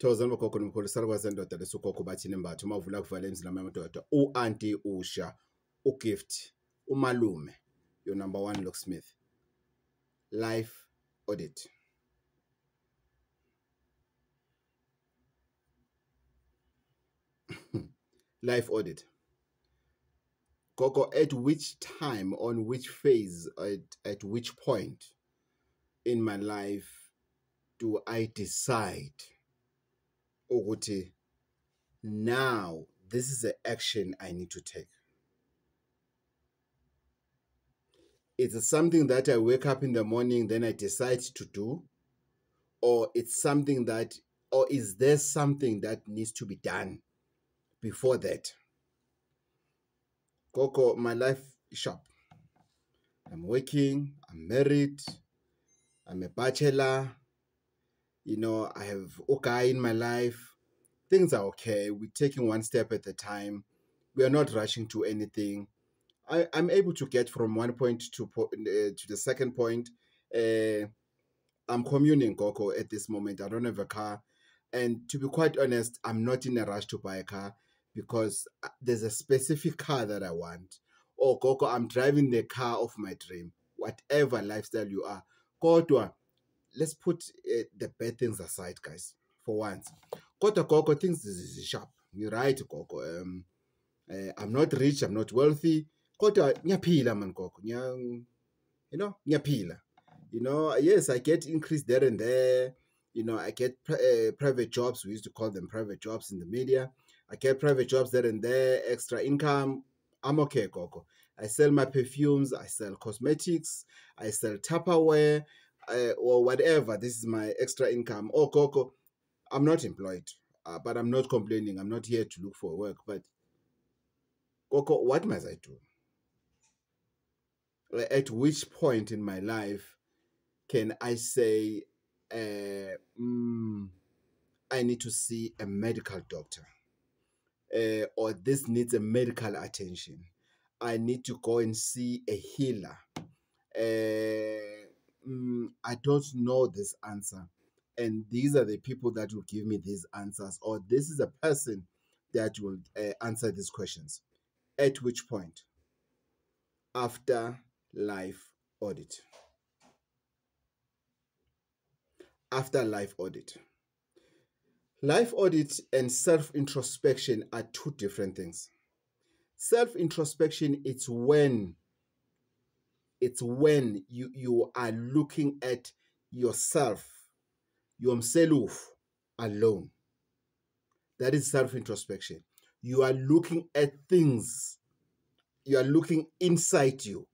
Thokozani bogogo nomkhulu kwazendoda lesugogo bathi nembatho mawuvula kuvala emzini amadoda u-auntie Usha uGift umalume your number one locksmith. Life audit. Life audit. Gogo, at which time, on which phase, at which point in my life do I decide, ukuthi, now this is the action I need to take? Is it something that I wake up in the morning, then I decide to do? Or it's something that, or is there something that needs to be done before that? Gogo, my life is sharp. I'm working, I'm married, I'm a bachelor, you know, I have a guy in my life. Things are okay. We're taking one step at a time. We are not rushing to anything. I'm able to get from one point to the second point. I'm commuting, Gogo, at this moment. I don't have a car. And to be quite honest, I'm not in a rush to buy a car because there's a specific car that I want. Or, Gogo, I'm driving the car of my dream. Whatever lifestyle you are. Kodwa, let's put the bad things aside, guys, for once. Kodwa, Gogo, things is sharp. You're right, Gogo. I'm not rich, I'm not wealthy. Kodwa, ngiyaphila man, Gogo. Ngiyaphila. You know, yes, I get increased there and there. You know, I get private jobs. We used to call them private jobs in the media. I get private jobs there and there, extra income. I'm okay, Gogo. I sell my perfumes. I sell cosmetics. I sell Tupperware or whatever. This is my extra income. Oh, Gogo, I'm not employed, but I'm not complaining. I'm not here to look for work. But, Gogo, what must I do? At which point in my life can I say, I need to see a medical doctor, or this needs a medical attention? I need to go and see a healer. I don't know this answer. And these are the people that will give me these answers, or this is a person that will answer these questions. At which point? After life audit. After life audit. Life audit and self-introspection are two different things. Self-introspection, it's when you are looking at yourself, yourself alone. That is self-introspection. You are looking at things. You are looking inside you.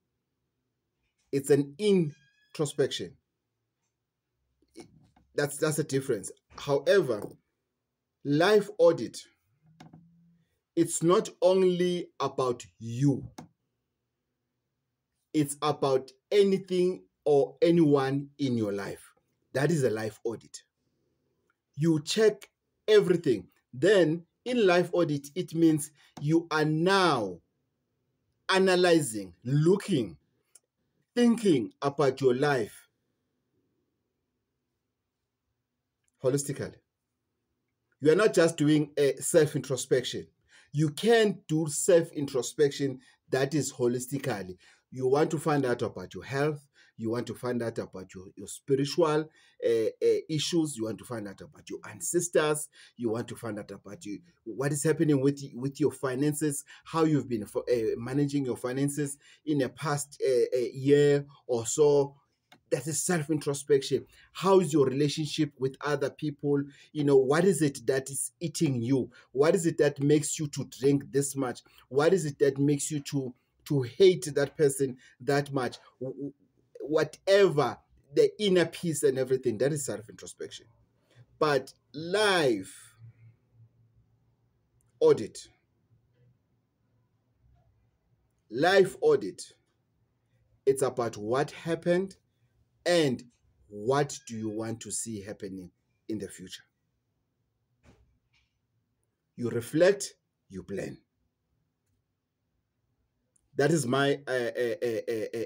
It's an introspection. That's a difference. However, life audit, it's not only about you. It's about anything or anyone in your life. That is a life audit. You check everything. Then in life audit, it means you are now analyzing, looking, thinking about your life holistically. You are not just doing a self-introspection. You can't do self-introspection that is holistically. You want to find out about your health. You want to find out about your spiritual issues. You want to find out about your ancestors. You want to find out about what is happening with your finances, how you've been managing your finances in a past year or so. That is self-introspection. How is your relationship with other people? You know, what is it that is eating you? What is it that makes you to drink this much? What is it that makes you to hate that person that much? Whatever, the inner peace and everything, that is self-introspection. But life audit, it's about what happened and what do you want to see happening in the future. You reflect, you plan. That is my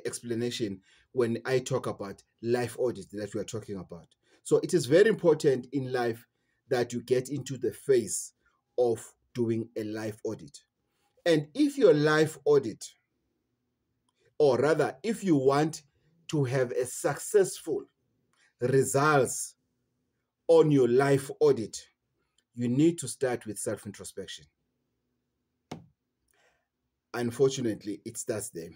explanation when I talk about life audit that we are talking about. So it is very important in life that you get into the phase of doing a life audit. And if your life audit, or rather, if you want to have a successful results on your life audit, you need to start with self-introspection. Unfortunately, it starts there.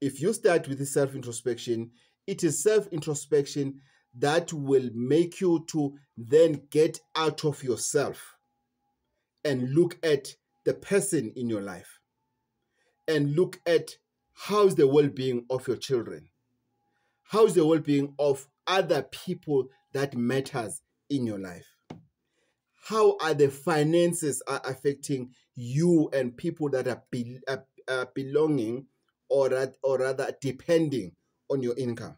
If you start with the self-introspection, it is self-introspection that will make you to then get out of yourself and look at the person in your life and look at how's the well-being of your children, how's the well-being of other people that matters in your life, how are the finances are affecting you and people that are belonging or rather depending on your income.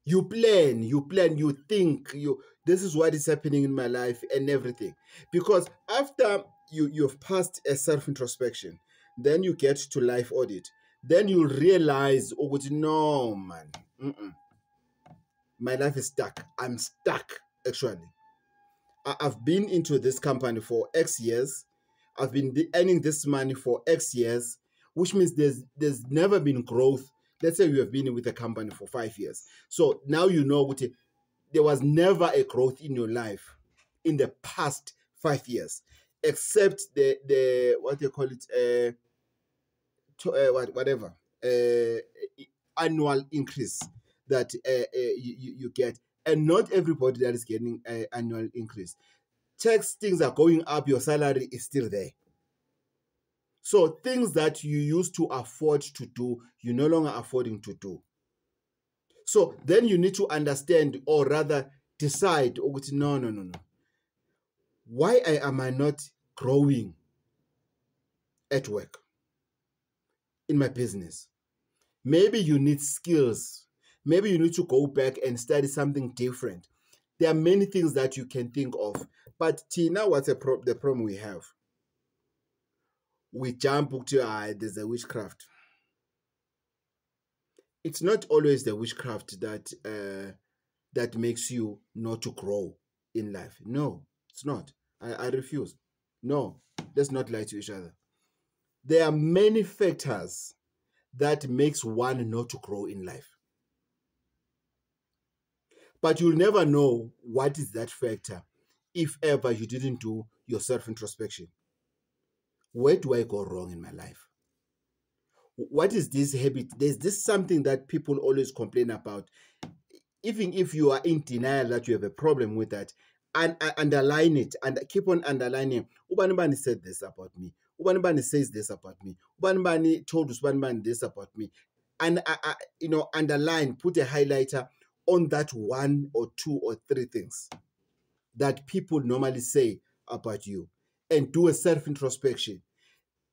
You plan, you think, this is what is happening in my life and everything. Because after you've passed a self-introspection, then you get to life audit. Then you'll realize, oh, no, man, my life is stuck. I'm stuck, actually. I've been into this company for X years. I've been earning this money for X years, which means there's never been growth. Let's say you have been with a company for 5 years. So now you know there was never a growth in your life in the past 5 years, except the what they call it, whatever, annual increase that you get. And not everybody that is getting an annual increase. Tax things are going up, your salary is still there. So things that you used to afford to do, you're no longer affording to do. So then you need to understand, or rather decide, no. Why am I not growing at work, in my business? Maybe you need skills. Maybe you need to go back and study something different. There are many things that you can think of. But Tina, what's the problem we have? We jump to, there's a witchcraft. It's not always the witchcraft that makes you not to grow in life. No, it's not. I refuse. No, let's not lie to each other. There are many factors that makes one not to grow in life. But you'll never know what is that factor if ever you didn't do your self-introspection. Where do I go wrong in my life? What is this habit? There's this something that people always complain about. Even if you are in denial that you have a problem with that, and underline it and keep on underlining. Ubanibani said this about me. Ubanibani says this about me. Ubanibani told us Ubanibani this about me. And underline, put a highlighter on that 1 or 2 or 3 things that people normally say about you, and do a self-introspection.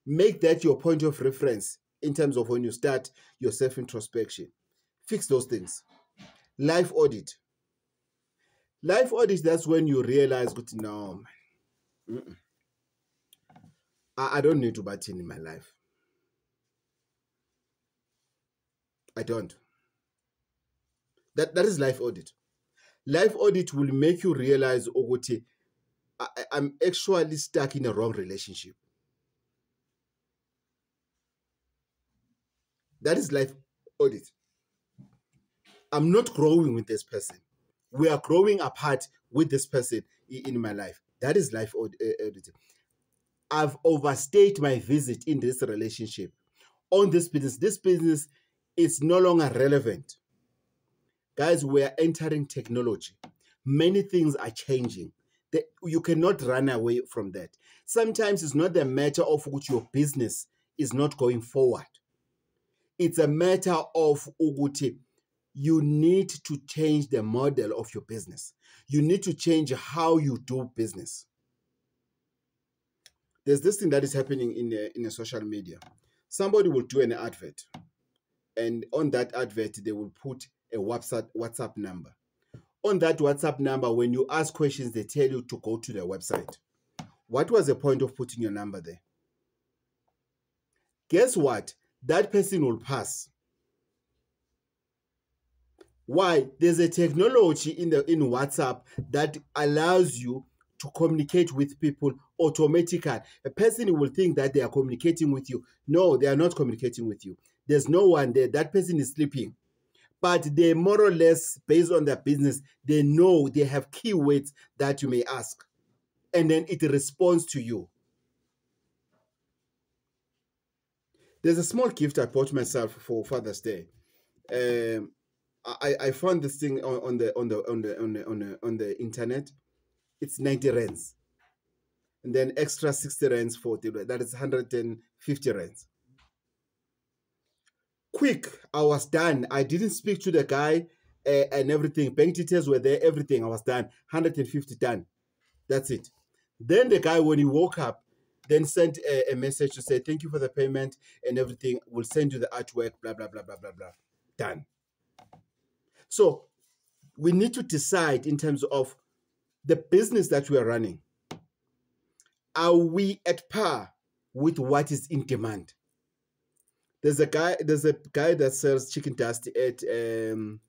Make that your point of reference in terms of when you start your self-introspection. Fix those things. Life audit. Life audit, that's when you realize, no, I don't need to button in my life. I don't. That is life audit. Life audit will make you realize, I'm actually stuck in a wrong relationship. That is life audit. I'm not growing with this person. We are growing apart with this person in my life. That is life audit. I've overstayed my visit in this relationship. On this business. This business is no longer relevant. Guys, we are entering technology. Many things are changing. You cannot run away from that. Sometimes it's not the matter of which your business is not going forward. It's a matter of you need to change the model of your business. You need to change how you do business. There's this thing that is happening in a social media. Somebody will do an advert, and on that advert, they will put a WhatsApp number. On that WhatsApp number, when you ask questions, they tell you to go to their website. What was the point of putting your number there? Guess what? That person will pass. Why? There's a technology in WhatsApp that allows you to communicate with people automatically. A person will think that they are communicating with you. No, they are not communicating with you. There's no one there. That person is sleeping. But they more or less, based on their business, they know they have keywords that you may ask. And then it responds to you. There's a small gift I bought myself for Father's Day. I found this thing on the internet. It's 90 rands, and then extra 60 rands for delivery. That is 150 rands. Quick, I was done. I didn't speak to the guy and everything. Bank details were there, everything. I was done. 150 done. That's it. Then the guy, when he woke up, then sent a message to say, thank you for the payment and everything. We'll send you the artwork, blah, blah, blah, blah, blah, blah. Done. So we need to decide in terms of the business that we are running. Are we at par with what is in demand? There's a guy that sells chicken dust at in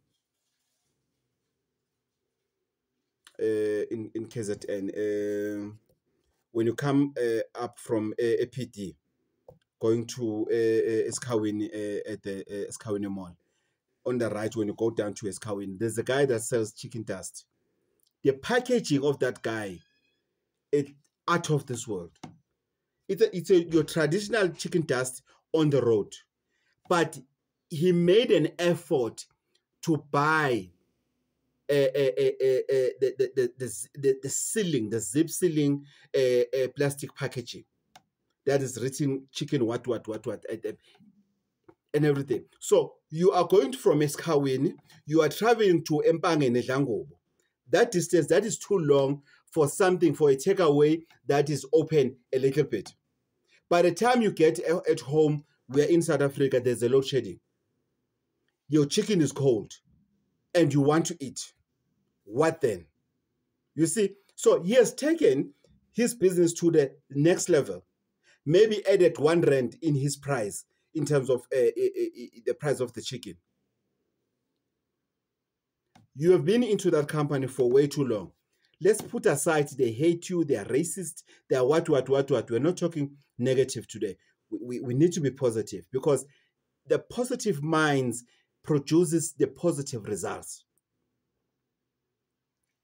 KZN. When you come up from APD, going to Eskhawini at the Eskhawini Mall, on the right when you go down to Eskhawini, there's a guy that sells chicken dust. The packaging of that guy, it's out of this world. It's your traditional chicken dust on the road, but he made an effort to buy the sealing, the zip sealing plastic packaging that is written chicken what and everything. So you are going from Eskhawini, you are traveling to Empangeni Dlangobo. That distance, that is too long for something, for a takeaway that is open a little bit. By the time you get at home, we're in South Africa, there's a load shedding. Your chicken is cold and you want to eat. What then? You see, so he has taken his business to the next level, maybe added 1 rand in his price in terms of the price of the chicken. You have been into that company for way too long. Let's put aside they hate you, they are racist, they are what. We're not talking negative today. We need to be positive, because the positive minds produces the positive results.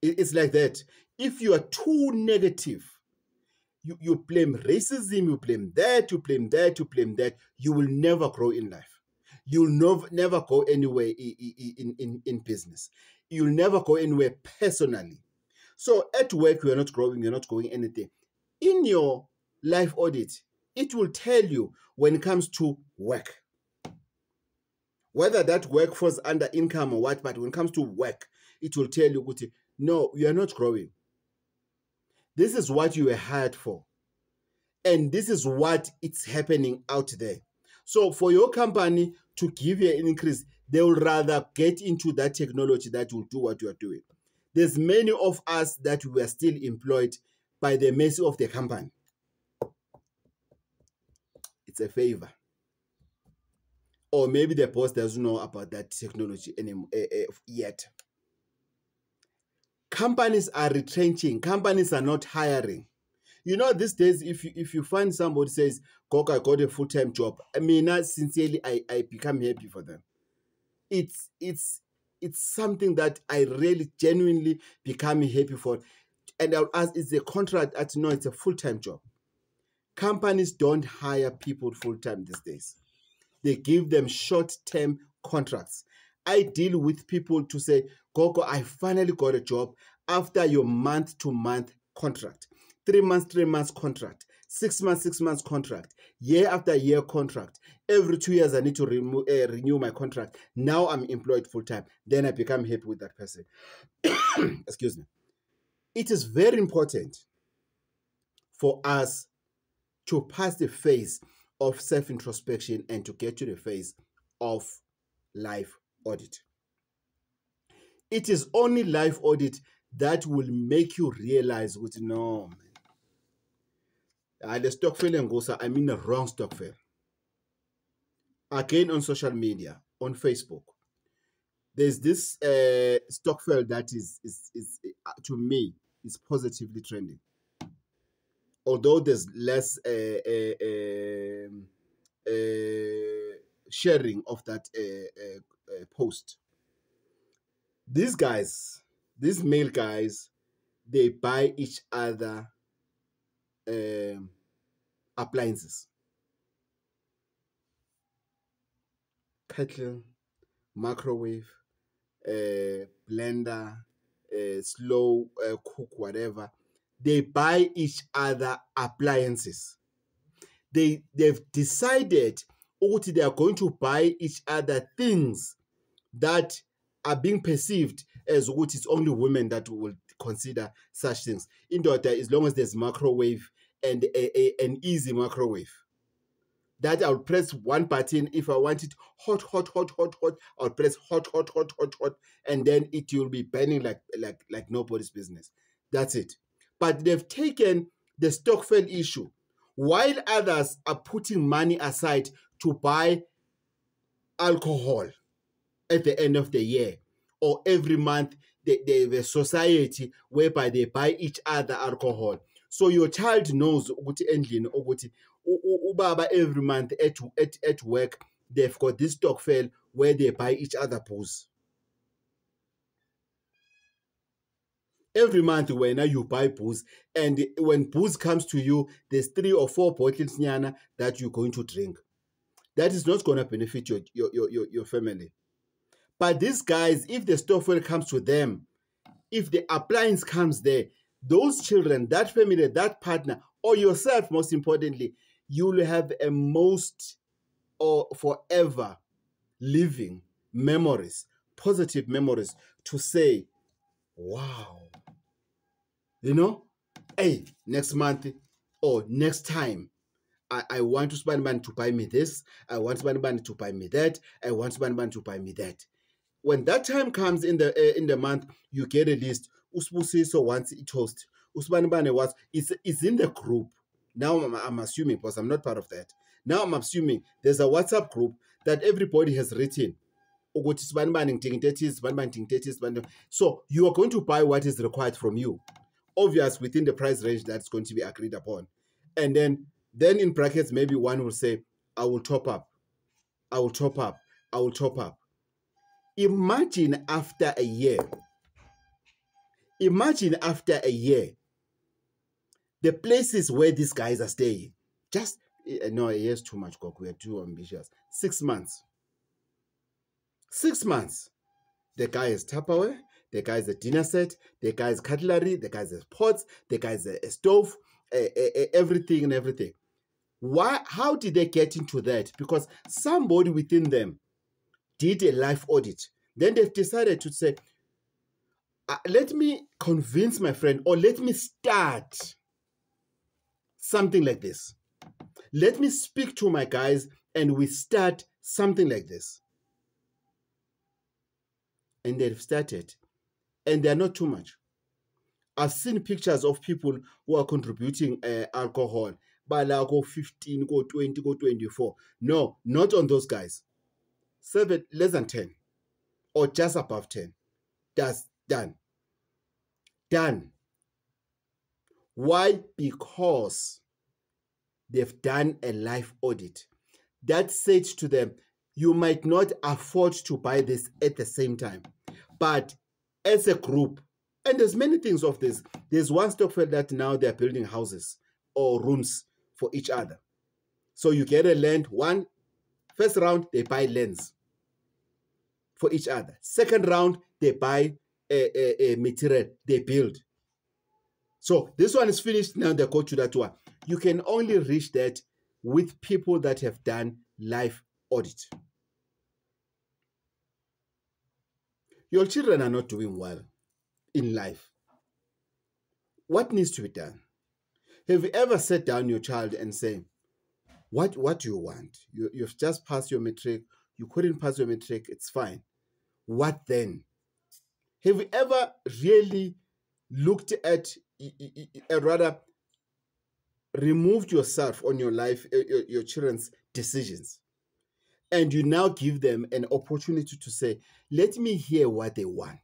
It's like that. If you are too negative, you blame racism, you blame that, you blame that, you blame that, you will never grow in life. You'll never go anywhere in business. You'll never go anywhere personally. So at work, you're not growing, you're not going anything. In your life audit, it will tell you when it comes to work, whether that work falls under income or what, but when it comes to work, it will tell you, no, you are not growing. This is what you were hired for. And this is what it's happening out there. So for your company to give you an increase, they will rather get into that technology that will do what you are doing. There's many of us that were still employed by the mercy of the company. It's a favor. Or maybe the boss doesn't know about that technology anymore, yet. Companies are retrenching. Companies are not hiring. You know, these days, if you find somebody says, Coco, I got a full-time job, I mean, sincerely, I become happy for them. It's something that I really genuinely become happy for. And I'll ask, is a contract? No, it's a full-time job. Companies don't hire people full-time these days. They give them short-term contracts. I deal with people to say, Coco, I finally got a job after your month-to-month contract. 3 months contract, 6 months contract, year after year contract. Every 2 years, I need to renew my contract. Now I'm employed full-time. Then I become happy with that person. Excuse me. It is very important for us to pass the phase of self-introspection and to get to the phase of life audit. It is only life audit that will make you realize, no, man. The stokvel and gosa, I mean the wrong stokvel. Again, on social media, on Facebook, There's this Stockfell that is to me is positively trending, although there's less sharing of that post. These guys, these male guys, they buy each other appliances, kettle, microwave, blender, slow cook, whatever. They buy each other appliances. They've decided they are going to buy each other things that are being perceived as what it's only women that will consider such things. In order, as long as there's microwave and an easy microwave, that I'll press one button. If I want it hot, hot, hot, hot, hot, I'll press hot, hot, hot, hot, hot, and then it will be burning like nobody's business. That's it. But they've taken the Stockfell issue, while others are putting money aside to buy alcohol at the end of the year or every month. They have a society whereby they buy each other alcohol. So your child knows ukuthi endlini ukuthi ubaba every month at work they've got this Stockfell where they buy each other booze. Every month when you buy booze, and when booze comes to you, there's 3 or 4 bottles nyana that you're going to drink. That is not going to benefit your family. But these guys, if the Stockfell comes to them, if the appliance comes there, those children, that family, that partner, or yourself, most importantly, you will have a most or forever living memories, positive memories to say, wow, hey, next month or next time, I want to spend money to buy me this. I want to spend money to buy me that. I want to spend money to buy me that. When that time comes in the month, you get a list. Usbusiso wants a toast. Usbanibane was it's in the group. Now I'm assuming, because I'm not part of that. Now I'm assuming there's a WhatsApp group that everybody has written. So you are going to buy what is required from you, obvious within the price range that's going to be agreed upon. And then in brackets, maybe one will say, I will top up. I will top up. I will top up. Imagine after a year, the places where these guys are staying. Just, no, a year's too much, Coco. We are too ambitious. 6 months. 6 months. The guy is Tupperware, the guy is a dinner set, the guy is cutlery, the guy is pots, the guy is a stove, everything and everything. Why? How did they get into that? Because somebody within them did a life audit. Then they've decided to say, let me convince my friend, or let me start something like this. Let me speak to my guys and we start something like this. And they've started. And they're not too much. I've seen pictures of people who are contributing alcohol. Bala go 15, go 20, go 24. No, not on those guys. 7, less than 10. Or just above 10. That's done. Done. Why? Because they've done a life audit. That said to them, you might not afford to buy this at the same time. But as a group, and there's many things of this. There's one Stockfell that now they're building houses or rooms for each other. So you get a land. First round, they buy lands for each other. Second round, they buy a material, they build. So this one is finished, now they go to that one. You can only reach that with people that have done life audit. Your children are not doing well in life. What needs to be done? Have you ever sat down your child and say, what do you want? You've just passed your matric. You couldn't pass your matric. It's fine. What then? Have you ever really looked at, rather removed yourself on your life, your children's decisions? And you now give them an opportunity to say, let me hear what they want.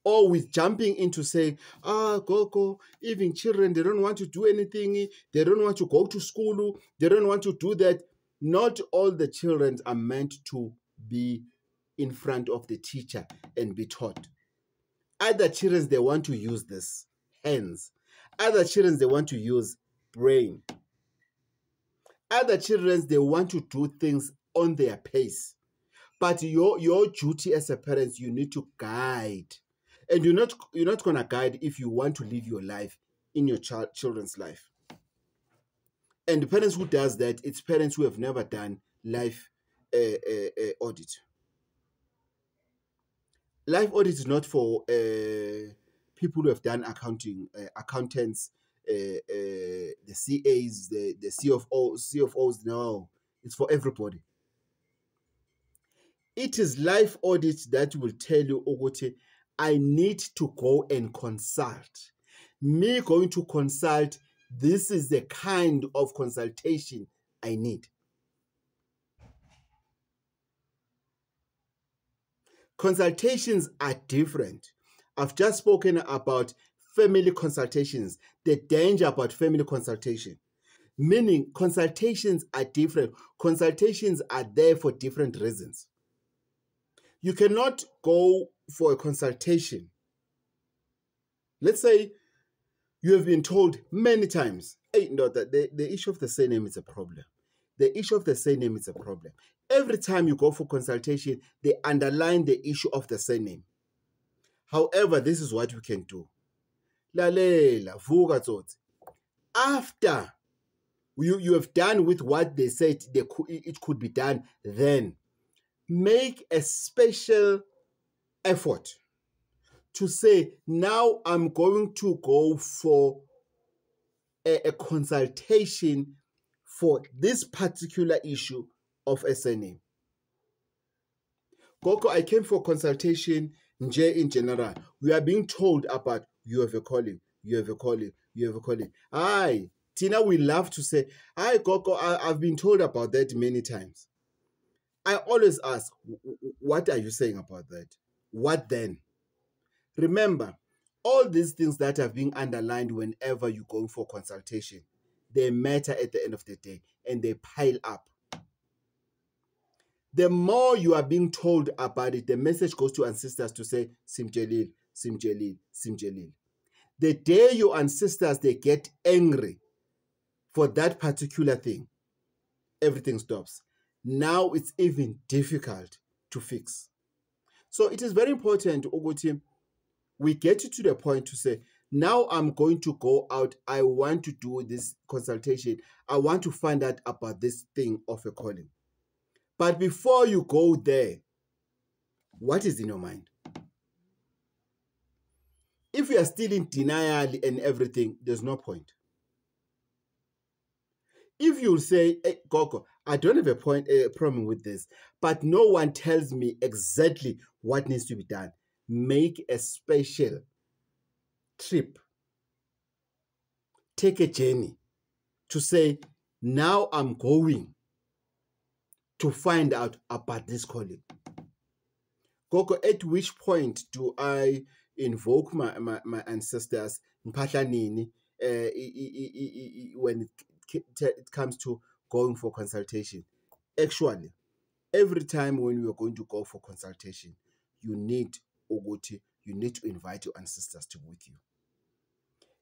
Or with jumping into saying, go, even children, they don't want to do anything, they don't want to go to school, they don't want to do that. Not all the children are meant to be in front of the teacher and be taught. Other children, they want to use this hands. Other children, they want to use brain. Other children, they want to do things on their pace. But your duty as a parent, you need to guide. And you're not going to guide if you want to live your life in your children's life. And the parents who does that, it's parents who have never done life audit. Life audit is not for people who have done accounting, accountants, the CAs, the CFOs. No, it's for everybody. It is life audit that will tell you, Ogote, I need to go and consult. Me going to consult, this is the kind of consultation I need. Consultations are different. I've just spoken about family consultations, the danger about family consultation. Meaning consultations are different. Consultations are there for different reasons. You cannot go for a consultation. Let's say you have been told many times, hey, no, that the issue of the surname is a problem. The issue of the surname is a problem. Every time you go for consultation, they underline the issue of the surname. However, this is what we can do. Lalela, vuka tsotsi. After you have done with what they said it could be done, then make a special effort to say, now I'm going to go for a consultation for this particular issue of a surname. Gogo, I came for consultation in general. We are being told about you have a calling, you have a calling, you have a calling. Aye, Tina, we love to say, aye, Gogo, I've been told about that many times. I always ask, what are you saying about that? What then? Remember, all these things that have been underlined whenever you go for consultation, they matter at the end of the day and they pile up. The more you are being told about it, the message goes to ancestors to say, Simjelil, Simjelil, Simjelil. The day your ancestors, they get angry for that particular thing, everything stops. Now it's even difficult to fix. So it is very important, Oguti, we get you to the point to say, now I'm going to go out. I want to do this consultation. I want to find out about this thing of a calling. But before you go there, what is in your mind? If you are still in denial and everything, there's no point. If you say, hey, Gogo, I don't have a problem with this, but no one tells me exactly what needs to be done, make a special trip. Take a journey to say, now I'm going to find out about this calling. Gogo, at which point do I invoke my ancestors when it comes to going for consultation? Actually, every time when you are going to go for consultation, you need Oguti, you need to invite your ancestors to be with you.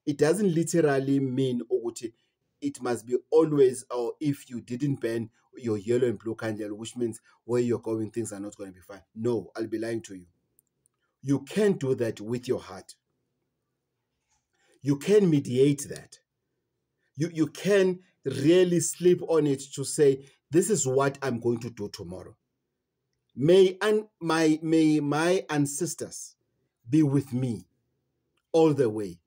It doesn't literally mean Oguti, it must be always, or if you didn't burn your yellow and blue candle, which means where you're going, things are not going to be fine. No, I'll be lying to you. You can do that with your heart. You can mediate that. You can really sleep on it to say, this is what I'm going to do tomorrow. May my ancestors be with me all the way.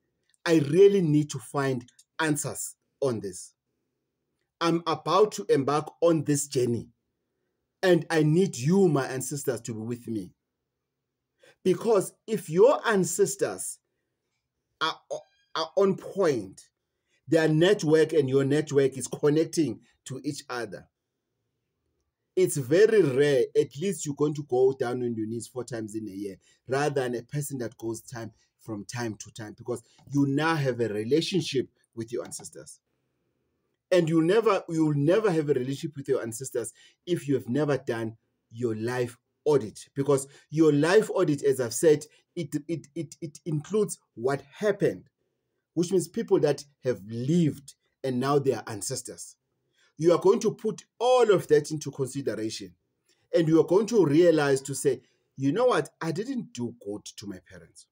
I really need to find answers on this. I'm about to embark on this journey, and I need you, my ancestors, to be with me. Because if your ancestors are on point, their network and your network is connecting to each other, It's very rare. At least you're going to go down on your knees 4 times in a year, rather than a person that goes from time to time, because you now have a relationship with your ancestors. And you'll never have a relationship with your ancestors if you have never done your life audit, because your life audit, as I've said, it includes what happened, which means people that have lived and now they are ancestors. You are going to put all of that into consideration, and you are going to realize to say, you know what, I didn't do good to my parents.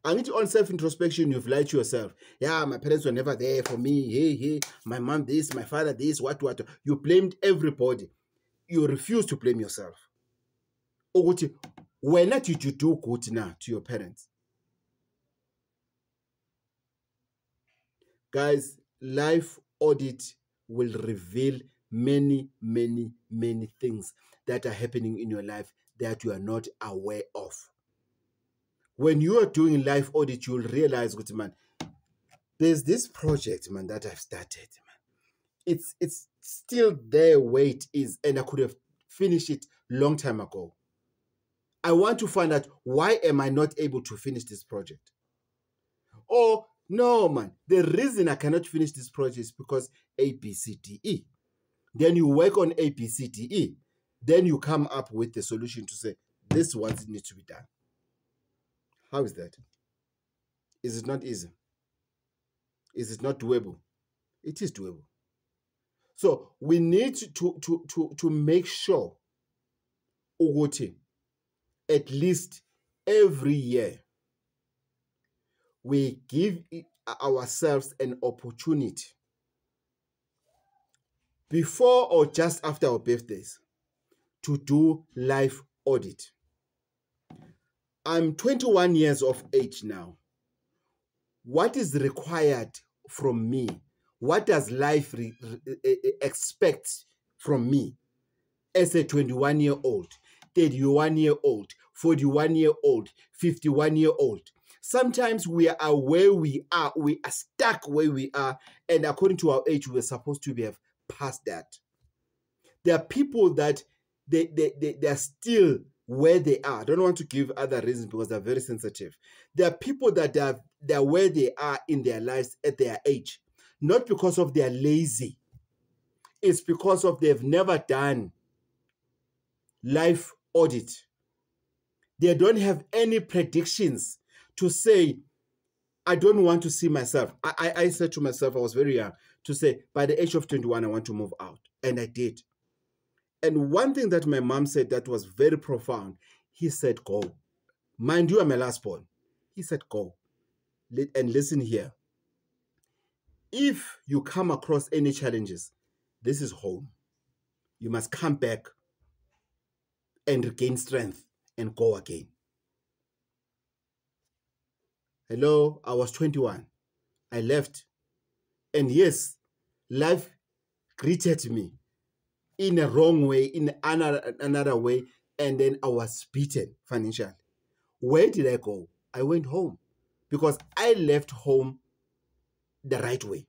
I need to, on self-introspection, you've lied to yourself. Yeah, my parents were never there for me. Hey, my mom this, my father this, what. You blamed everybody. You refuse to blame yourself. When did you do good now to your parents? Guys, life audit will reveal many, many, many things that are happening in your life that you are not aware of. When you are doing life audit, you'll realize, man, there's this project, man, that I've started, man. It's still there where it is, and I could have finished it long time ago. I want to find out, why am I not able to finish this project? Or, no, man, the reason I cannot finish this project is because A, B, C, D, E. Then you work on A, B, C, D, E. Then you come up with the solution to say, this is what needs to be done. How is that? Is it not easy? Is it not doable? It is doable. So we need to make sure, ukuthi, at least every year, we give ourselves an opportunity before or just after our birthdays to do life audit. I'm 21 years of age now. What is required from me? What does life expect from me as a 21-year-old, 31-year-old, 41-year-old, 51-year-old? Sometimes we are where we are stuck where we are, and according to our age, we're supposed to have passed that. There are people that they are still where they are. I don't want to give other reasons because they're very sensitive. There are people that they're where they are in their lives at their age, not because of they're lazy. It's because of they've never done life audit. They don't have any predictions to say, I don't want to see myself. I said to myself, I was very young, to say, by the age of 21, I want to move out. And I did. And one thing that my mom said that was very profound, he said, go. Mind you, I'm a last born. He said, go. And listen here. If you come across any challenges, this is home. You must come back and regain strength and go again. Hello, I was 21. I left. And yes, life greeted me in a wrong way, in another way, and then I was beaten financially. Where did I go? I went home because I left home the right way.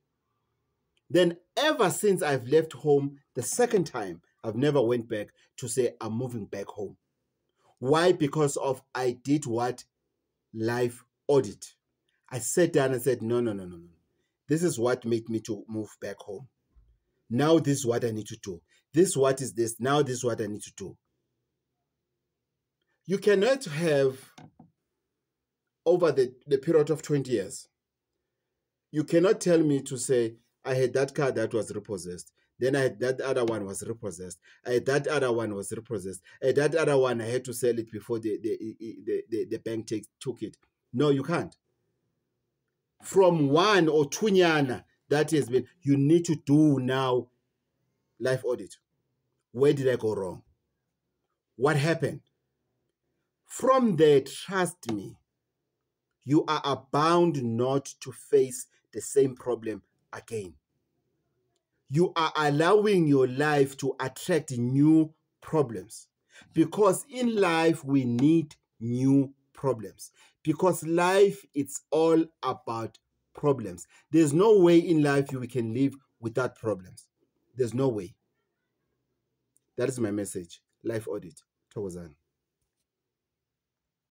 Then ever since I've left home the second time, I've never went back to say I'm moving back home. Why? Because of I did what? Life audit. I sat down and said, no. This is what made me to move back home. Now this is what I need to do. This what is this? Now this is what I need to do. You cannot have, over the period of 20 years, you cannot tell me to say, I had that car that was repossessed. Then I had that other one was repossessed. I had that other one was repossessed. And that other one, I had to sell it before the bank took it. No, you can't. From 1 or 2 nyana that has been, you need to do now life audit. Where did I go wrong? What happened? From there, trust me, you are bound not to face the same problem again. You are allowing your life to attract new problems, because in life we need new problems, because life, it's all about problems. There's no way in life you can live without problems. There's no way. That is my message. Life audit. Thokozani.